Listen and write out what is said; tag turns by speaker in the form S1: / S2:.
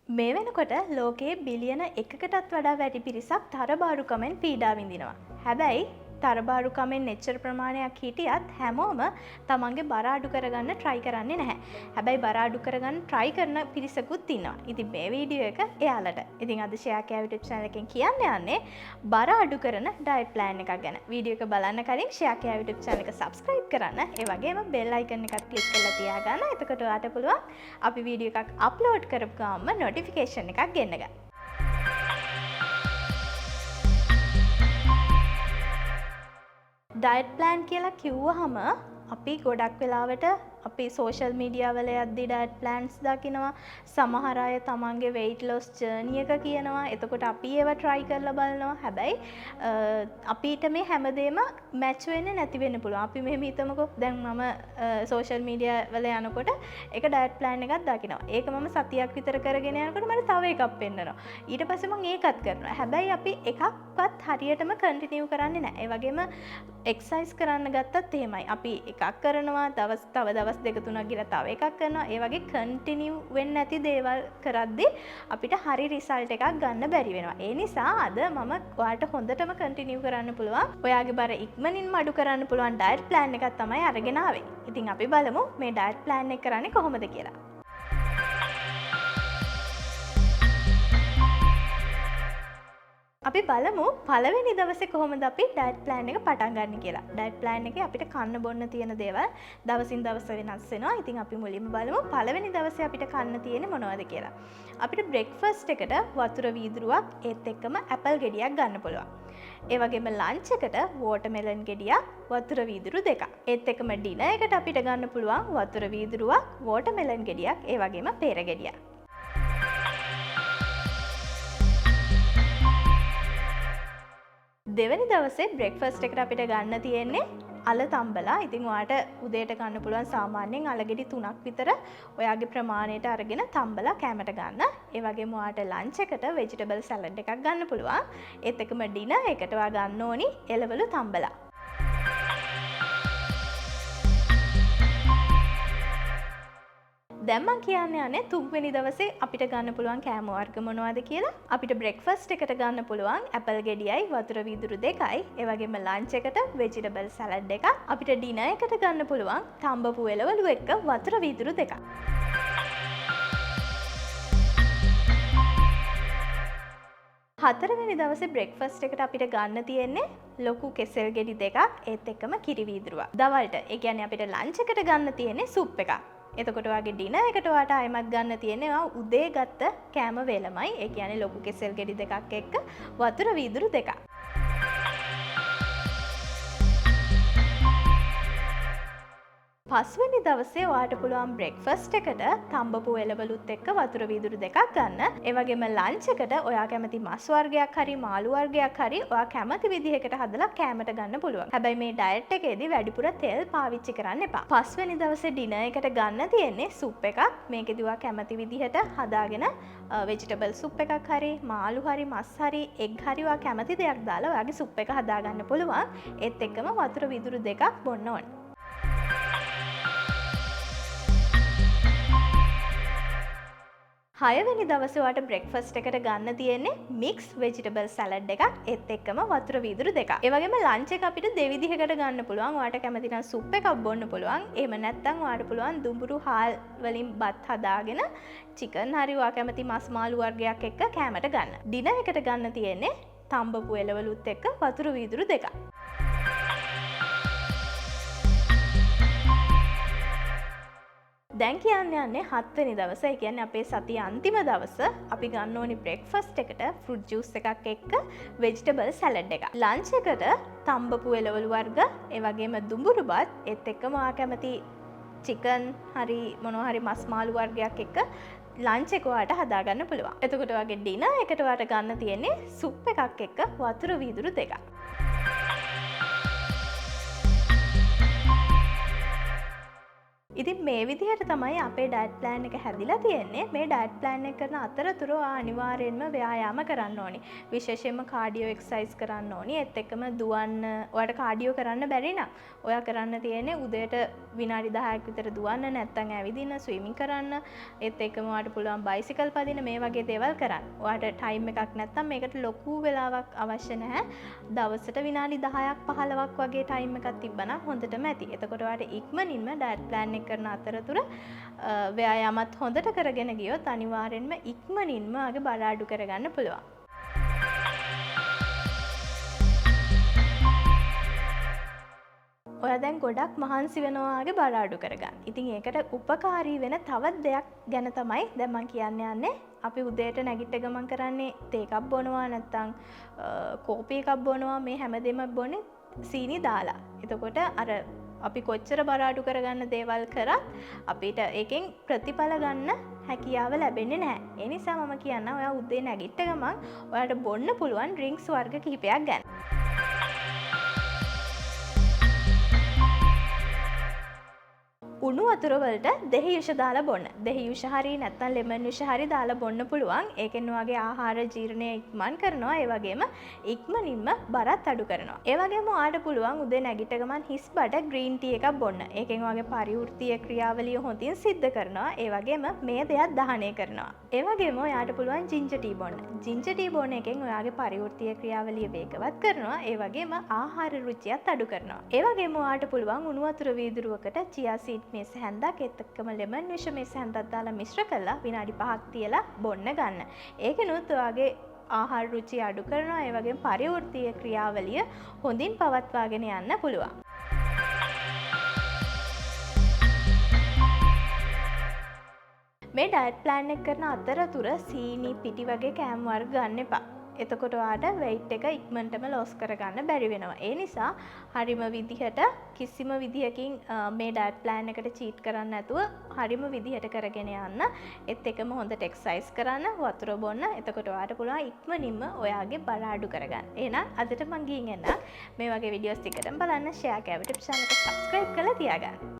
S1: මේ වෙනකොට ලෝකයේ බිලියන 1කටත් වඩා වැඩි පිරිසක් තරබාරුකමෙන් පීඩා විඳිනවා. හැබැයි තරබාරුකමෙන් එච්චර ප්‍රමාණයක් හිටියත් හැමෝම තමන්ගේ බර අඩු කරගන්න try කරන්නේ නැහැ. හැබැයි බර අඩු කරගන්න try කරන පිරිසකුත් ඉන්නවා. ඉතින් මේ වීඩියෝ එක එයාලට. ඉතින් අද ෂෙයා කෑ YouTube channel එකෙන් කියන්න යන්නේ බර අඩු කරන diet plan එකක් ගැන. වීඩියෝ එක බලන්න කලින් ෂෙයා කෑ YouTube channel එක subscribe කරන්න. ඒ වගේම bell icon එකත් click කරලා තියාගන්න. එතකොට ඔයාලට පුළුවන් අපි වීඩියෝ එකක් upload කරපු ගමන් notification එකක් ගෙන්න ගන්න. ඩයට් ප්ලෑන් කියලා කිව්වහම අපි ගොඩක් වෙලාවට අපි සෝෂල් මීඩියා වල යද්දී ඩයට් ප්ලෑන්ස් දකිනවා. සමහර අය තමන්ගේ weight loss journey එක කියනවා. එතකොට අපි ඒව try කරලා බලනවා. හැබැයි අපිට මේ හැමදේම match වෙන්නේ නැති වෙන්න පුළුවන්. අපි මෙහෙම හිතමුකෝ. දැන් මම සෝෂල් මීඩියා වල යනකොට එක ඩයට් ප්ලෑන් එකක් දකිනවා. ඒක මම සතියක් විතර කරගෙන යනකොට මට තව එකක් පෙන්නනවා. ඊට පස්සේ මම ඒකත් කරනවා. හැබැයි අපි එකක්වත් හරියටම කන්ටිනියු කරන්නේ නැහැ. ඒ වගේම එක්සර්සයිස් කරන්න ගත්තත් එහෙමයි. අපි එකක් කරනවා තව දවස් දෙක තුනක් ගිහලා තව එකක් කරනවා. ඒ වගේ කන්ටිනියු වෙන්නේ නැති දේවල් කරද්දී අපිට හරි රිසල්ට් එකක් ගන්න බැරි වෙනවා. ඒ නිසා අද මම ඔයාලට හොඳටම කන්ටිනියු කරන්න පුළුවන්. ඔයාගේ බර ඉක්මනින්ම අඩු කරන්න පුළුවන් ඩයට් ප්ලෑන් එකක් තමයි අරගෙන ආවේ. ඉතින් අපි බලමු මේ ඩයට් ප්ලෑන් එක කරන්නේ කොහොමද කියලා. අපි බලමු පළවෙනි දවසේ කොහොමද අපි ඩයට් ප්ලෑන් එක පටන් ගන්න කියලා. ඩයට් ප්ලෑන් එකේ අපිට කන්න බොන්න තියෙන දේවල් දවසින් දවස වෙනස් වෙනවා. ඉතින් අපි මුලින්ම බලමු පළවෙනි දවසේ අපිට කන්න තියෙන්නේ මොනවද කියලා. අපිට බ්‍රෙක්ෆාස්ට් එකට වතුර වීදුරුවක් ඒත් එක්කම ඇපල් ගෙඩියක් ගන්න පුළුවන්. ඒ වගේම ලන්ච් එකට වෝටර්මෙලන් ගෙඩියක් වතුර වීදුරු දෙකක්. ඒත් එක්කම ඩිනර් එකට අපිට ගන්න පුළුවන් වතුර වීදුරුවක් වෝටර්මෙලන් ගෙඩියක් ඒ වගේම පේර ගෙඩියක්. දෙවැනි දවසේ බ්‍රෙක්ෆාස්ට් එකට අපිට ගන්න තියෙන්නේ අල තම්බලා. ඉතින් ඔයාලට උදේට ගන්න පුළුවන් සාමාන්‍යයෙන් අල ගෙඩි 3ක් විතර ඔයාගේ ප්‍රමාණයට අරගෙන තම්බලා කැමට ගන්න. ඒ වගේම ඔයාලට ලන්ච් එකට ভেජිටබල් සලාඩ් එකක් ගන්න පුළුවන්. ඒත් එක්කම ඩිනර් එකට ඔයා ගන්න ඕනි එළවලු තම්බලා. දැන් මම කියන්නේ යන්නේ තුන්වෙනි දවසේ අපිට ගන්න පුළුවන් කෑම වර්ග මොනවද කියලා. අපිට බ්‍රෙක්ෆාස්ට් එකට ගන්න පුළුවන් ඇපල් ගෙඩියයි වතුර වීදුරු දෙකයි. ඒ වගේම ලන්ච් එකට ভেජිටබල් සලාඩ් එකක්. අපිට ඩිනර් එකට ගන්න පුළුවන් තම්බපු එළවලු එක්ක වතුර වීදුරු දෙකක්. හතරවෙනි දවසේ බ්‍රෙක්ෆාස්ට් එකට අපිට ගන්න තියෙන්නේ ලොකු කෙසෙල් ගෙඩි දෙකක් ඒත් එක්කම කිරි වීදුරුවක්. දවල්ට ඒ කියන්නේ අපිට ලන්ච් එකට ගන්න තියෙන්නේ සුප් එකක්. එතකොට ඔයාගේ ඩිනර් එකට ඔයාට ආයෙමත් ගන්න තියෙන්නේ ඔයා උදේ ගත්ත කෑම වේලමයි. ඒ කියන්නේ ලොකු කෙසෙල් ගෙඩි දෙකක් එක්ක වතුර වීදුරු දෙකක්. පස්වෙනි දවසේ ඔයාට පුළුවන් බ්‍රෙක්ෆාස්ට් එකට තම්බපු එළවලුත් එක්ක වතුර වීදුරු දෙකක් ගන්න. ඒ වගේම ලන්ච් එකට ඔයා කැමති මස් වර්ගයක් හරි මාළු වර්ගයක් හරි ඔයා කැමති විදිහකට හදලා කෑමට ගන්න පුළුවන්. හැබැයි මේ ඩයට් එකේදී වැඩිපුර තෙල් පාවිච්චි කරන්න එපා. පස්වෙනි දවසේ ඩිනර් එකට ගන්න තියෙන්නේ සුප් එකක්. මේකෙදි ඔයා කැමති විදිහට හදාගෙන ভেජිටබල් සුප් එකක් හරි මාළු හරි මස් හරි එග් හරි ඔයා කැමති දෙයක් දාලා ඔයාගේ සුප් එක හදාගන්න පුළුවන්. ඒත් එක්කම වතුර වීදුරු දෙකක් බොන්න ඕන. හයවෙනි දවසේ ඔයාට බ්‍රෙක්ෆාස්ට් එකට ගන්න තියෙන්නේ මික්ස් ভেජිටබල් සලාඩ් එකක් ඒත් එක්කම වතුර වීදුරු දෙකක්. ඒ වගේම ලන්ච් එක අපිට දෙවිදිහකට ගන්න පුළුවන්. ඔයාට කැමති නම් සුප් එකක් බොන්න පුළුවන්. එහෙම නැත්නම් ඔයාට පුළුවන් දුඹුරු හාල් වලින් බත් හදාගෙන චිකන් හරි ඔයා කැමති මස් මාළු වර්ගයක් එක්ක කෑමට ගන්න. ඩිනර් එකට ගන්න තියෙන්නේ තම්බපු එළවලුත් එක්ක වතුර වීදුරු දෙකක්. දැන් කියන්නේ හත්වෙනි දවස. ඒ කියන්නේ අපේ සතියේ අන්තිම දවස. අපි ගන්න ඕනි බ්‍රෙක්ෆාස්ට් එකට ෆෘට් ජූස් එකක් එක්ක ভেජිටබල් සලාඩ් එකක්. ලන්ච් එකට තම්බපු එළවලු වර්ග, ඒ වගේම දුඹුරු බත්, ඒත් එක්කම ඔයා කැමති චිකන් හරි මොනවා හරි මස් මාළු වර්ගයක් එක්ක ලන්ච් එක ඔයාට හදාගන්න පුළුවන්. එතකොට ඔයාගේ ඩිනර් එකට ඔයාට ගන්න තියෙන්නේ සුප් එකක් එක්ක වතුර වීදුරු දෙකක්. ඉතින් මේ විදිහට තමයි අපේ ඩයට් ප්ලෑන් එක හැදිලා තියෙන්නේ. මේ ඩයට් ප්ලෑන් එක කරන අතරතුර අනිවාර්යෙන්ම ව්‍යායාම කරන්න ඕනි. විශේෂයෙන්ම කාඩියෝ එක්සර්සයිස් කරන්න ඕනි. ඒත් එක්කම දුවන්න. ඔයාලට කාඩියෝ කරන්න බැරි නම් ඔයා කරන්න තියෙන්නේ උදේට විනාඩි 10ක් විතර දුවන්න, නැත්නම් ඇවිදින්න, ස්විමින් කරන්න. ඒත් එක්කම ඔයාලට පුළුවන් බයිසිකල් පදින්න, මේ වගේ දේවල් කරන්න. ඔයාලට ටයිම් එකක් නැත්නම් මේකට ලොකු වෙලාවක් අවශ්‍ය නැහැ. දවසට විනාඩි 10ක් 15ක් වගේ ටයිම් එකක් තිබ්බනම් හොඳටම ඇති. එතකොට ඔයාලට ඉක්මනින්ම ඩයට් ප්ලෑන් එක කරන අතරතුර ව්‍යායාමත් හොඳට කරගෙන ගියොත් අනිවාර්යෙන්ම ඉක්මනින්ම ආගේ බර අඩු කරගන්න පුළුවන්. ඔයා දැන් ගොඩක් මහන්සි වෙනවාගේ බර අඩු කරගන්න. ඉතින් ඒකට උපකාරී වෙන තවත් දෙයක් ගැන තමයි දැන් මම කියන්න යන්නේ. අපි උදේට නැගිට ගමන් කරන්නේ තේ එකක් බොනවා, නැත්නම් කෝපි එකක් බොනවා. මේ හැමදේම බොන්නේ සීනි දාලා. එතකොට අර අපි කොච්චර බර අඩු කරගන්න දේවල් කරත් අපිට ඒකෙන් ප්‍රතිඵල ගන්න හැකියාව ලැබෙන්නේ නැහැ. ඒ නිසා මම කියන්නම් ඔයා උදේ නැගිට ගමන් ඔයාලට බොන්න පුළුවන් ඩ්‍රින්ක්ස් වර්ග කිහිපයක් ගන්න. උණු වතුර වලට දෙහි යුෂ දාලා බොන්න. දෙහි යුෂ හරි නැත්නම් ලෙමන් යුෂ හරි දාලා බොන්න පුළුවන්. ඒකෙන් ඔයාගේ ආහාර ජීර්ණය ඉක්මන් කරනවා. ඒ වගේම ඉක්මනින්ම බරත් අඩු කරනවා. ඒ වගේම ඔයාලට පුළුවන් උදේ නැගිට ගමන් හිස් බඩ ග්‍රීන් ටී එකක් බොන්න. ඒකෙන් ඔයාගේ පරිවෘත්තීය ක්‍රියාවලිය හොඳින් සිද්ධ කරනවා. ඒ වගේම මේදයක් දහනය කරනවා. ඒ වගේම ඔයාලට පුළුවන් ජින්ජර් ටී බොන්න. ජින්ජර් ටී බොන එකෙන් ඔයාගේ පරිවෘත්තීය ක්‍රියාවලිය වේගවත් කරනවා. ඒ වගේම ආහාර රුචියත් අඩු කරනවා. ඒ වගේම ඔයාලට පුළුවන් උණු වතුර වීදුරුවකට චියා සීඩ් මේස හැන්දක් ඒත් එක්කම ලෙමන් විෂ මේස හැන්දක් දාලා මිශ්‍ර කරලා විනාඩි 5ක් තියලා බොන්න ගන්න. ඒකනොත් ඔයාගේ ආහාර රුචිය අඩු කරනවා. ඒ වගේම පරිවෘත්තීය ක්‍රියාවලිය හොඳින් පවත්වාගෙන යන්න පුළුවන්. මේ ඩයට් ප්ලෑන් එක කරන අතරතුර සීනි, පිටි වගේ කෑම වර්ග ගන්න එපා. එතකොට ඔයාට weight එක ඉක්මනටම loss කරගන්න බැරි වෙනවා. ඒ නිසා හරිම විදිහට කිසිම විදිහකින් මේ ඩයට් ප්ලෑන් එකට චීට් කරන්න නැතුව හරිම විදිහට කරගෙන යන්න. ඒත් එකම හොඳට එක්සර්සයිස් කරන්න, වතුර බොන්න. එතකොට ඔයාට පුළුවන් ඉක්මනින්ම ඔයාගේ බර අඩු කරගන්න. එහෙනම් අදට මම ගිහින් එන්න. මේ වගේ වීඩියෝස් ටිකටම බලන්න, share කරලා YouTube channel එක subscribe කරලා තියාගන්න.